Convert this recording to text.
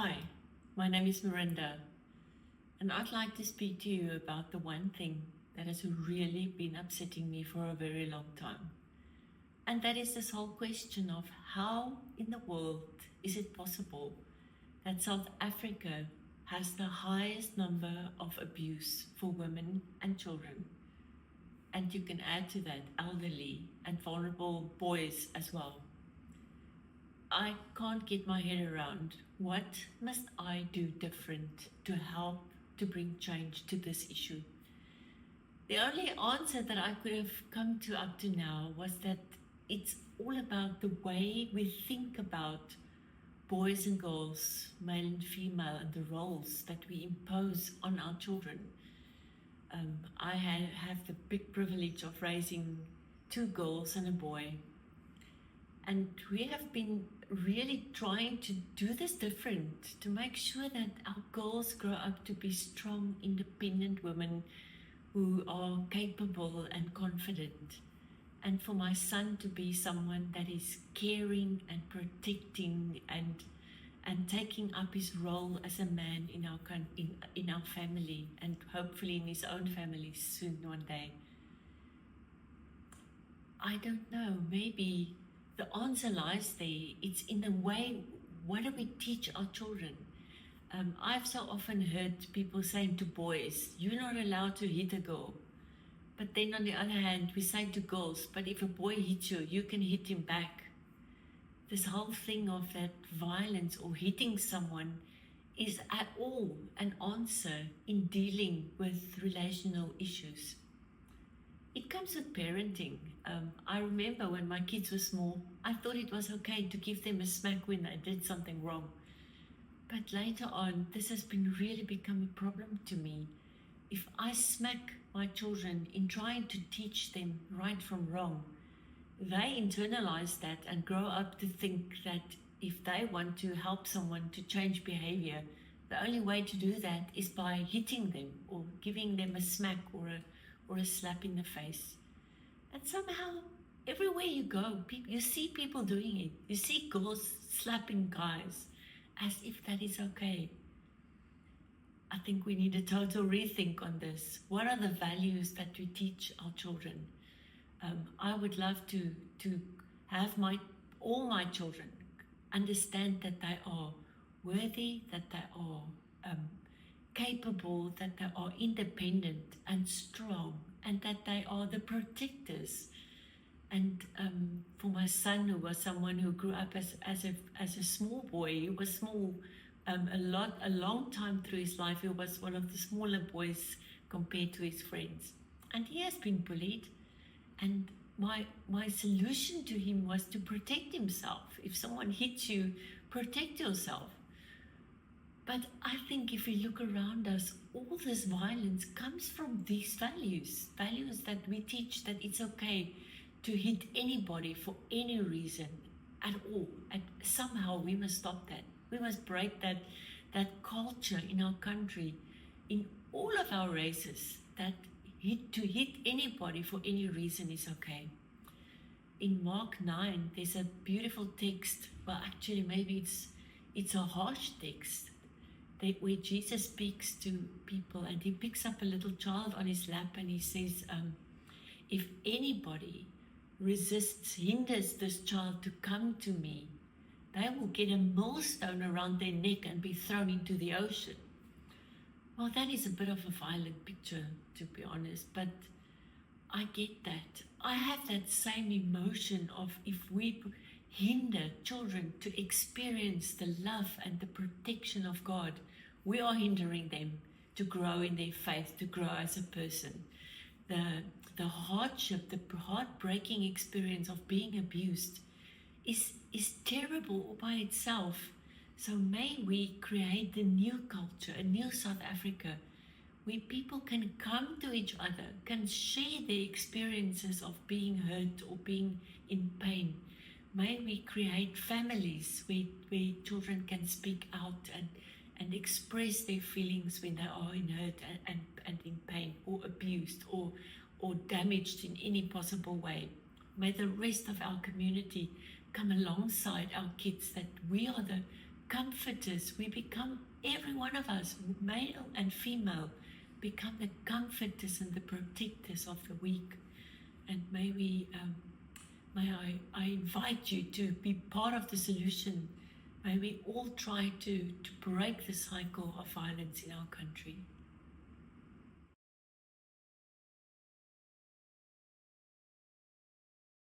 Hi, my name is Miranda, and I'd like to speak to you about the one thing that has really been upsetting me for a very long time. And that is this whole question of how in the world is it possible that South Africa has the highest number of abuse for women and children. And you can add to that elderly and vulnerable boys as well. I can't get my head around what must I do different to help to bring change to this issue. The only answer that I could have come to up to now was that it's all about the way we think about boys and girls, male and female, and the roles that we impose on our children. I have the big privilege of raising two girls and a boy. And we have been really trying to do this different, to make sure that our girls grow up to be strong, independent women who are capable and confident. And for my son to be someone that is caring and protecting and taking up his role as a man in our family, and hopefully in his own family soon one day. I don't know, maybe the answer lies there. It's in the way, what do we teach our children? I've so often heard people saying to boys, you're not allowed to hit a girl. But then on the other hand, we say to girls, but if a boy hits you, you can hit him back. This whole thing of that violence or hitting someone is at all an answer in dealing with relational issues. It comes with parenting. I remember when my kids were small, I thought it was okay to give them a smack when they did something wrong. But later on, this has been really become a problem to me. If I smack my children in trying to teach them right from wrong, they internalize that and grow up to think that if they want to help someone to change behavior, the only way to do that is by hitting them or giving them a smack or a slap in the face. And somehow, everywhere you go, you see people doing it. You see girls slapping guys as if that is okay. I think we need a total rethink on this. What are the values that we teach our children? I would love to have all my children understand that they are worthy, that they are capable, that they are independent and strong, and that they are the protectors. And for my son, who was someone who grew up as a small boy, he was small a long time through his life. He was one of the smaller boys compared to his friends, and he has been bullied. And my solution to him was to protect himself. If someone hits you, protect yourself. But I think if we look around us, all this violence comes from these values that we teach that it's okay to hit anybody for any reason at all. And somehow we must stop that. We must break that culture in our country, in all of our races, that to hit anybody for any reason is okay. In Mark 9, there's a beautiful text. Well, actually, maybe it's a harsh text where Jesus speaks to people, and he picks up a little child on his lap and he says, if anybody hinders this child to come to me, they will get a millstone around their neck and be thrown into the ocean. Well, that is a bit of a violent picture, to be honest, but I get that. I have that same emotion of if we hinder children to experience the love and the protection of God, we are hindering them to grow in their faith, to grow as a person. The hardship, the heartbreaking experience of being abused is terrible all by itself. So may we create a new culture, a new South Africa, where people can come to each other, can share their experiences of being hurt or being in pain. May we create families where children can speak out and express their feelings when they are in hurt and in pain, or abused or damaged in any possible way. May the rest of our community come alongside our kids, that we are comforters. We become, every one of us, male and female, become the comforters and the protectors of the weak. And may we, may I invite you to be part of the solution. May we all try to break the cycle of violence in our country.